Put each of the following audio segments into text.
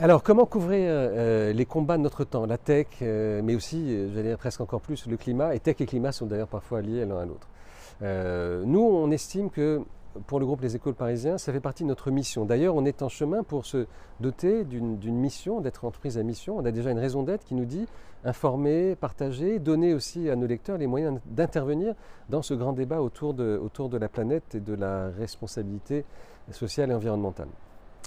Alors, comment couvrir les combats de notre temps, la tech, mais aussi, j'allais dire presque encore plus, le climat, et tech et climat sont d'ailleurs parfois liés l'un à l'autre. Nous, on estime que pour le groupe Les Échos Parisiens, ça fait partie de notre mission. D'ailleurs, on est en chemin pour se doter d'une mission, d'être entreprise à mission. On a déjà une raison d'être qui nous dit informer, partager, donner aussi à nos lecteurs les moyens d'intervenir dans ce grand débat autour de la planète et de la responsabilité sociale et environnementale.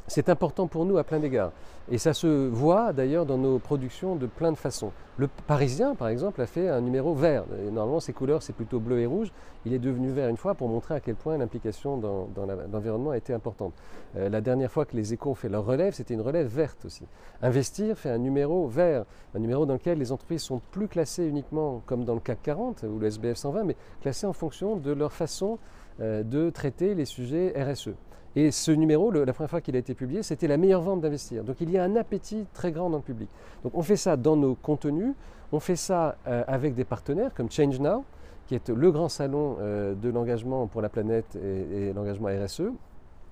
C'est important pour nous à plein d'égards. Et ça se voit d'ailleurs dans nos productions de plein de façons. Le Parisien, par exemple, a fait un numéro vert. Et normalement, ses couleurs, c'est plutôt bleu et rouge. Il est devenu vert une fois pour montrer à quel point l'implication dans l'environnement a été importante. La dernière fois que les Échos ont fait leur relève, c'était une relève verte aussi. Investir fait un numéro vert, un numéro dans lequel les entreprises sont plus classées uniquement comme dans le CAC 40 ou le SBF 120, mais classées en fonction de leur façon de traiter les sujets RSE. Et ce numéro, la première fois qu'il a été publié, c'était la meilleure vente d'Investir. Donc il y a un appétit très grand dans le public. Donc on fait ça dans nos contenus, on fait ça avec des partenaires comme Change Now, qui est le grand salon de l'engagement pour la planète et l'engagement RSE.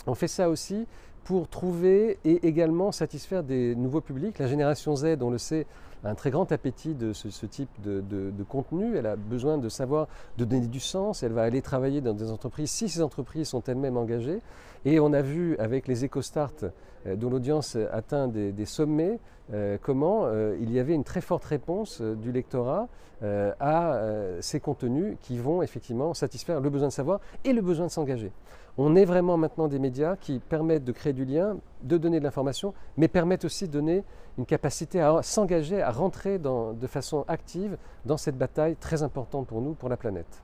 On fait ça aussi pour trouver et également satisfaire des nouveaux publics. La génération Z, on le sait, a un très grand appétit de ce type de contenu. Elle a besoin de savoir, de donner du sens. Elle va aller travailler dans des entreprises si ces entreprises sont elles-mêmes engagées. Et on a vu avec les EcoStart, dont l'audience atteint des sommets, comment il y avait une très forte réponse du lectorat à ces contenus qui vont effectivement satisfaire le besoin de savoir et le besoin de s'engager. On est vraiment maintenant des médias qui permettent de créer du lien, de donner de l'information, mais permettent aussi de donner une capacité à s'engager, à rentrer de façon active dans cette bataille très importante pour nous, pour la planète.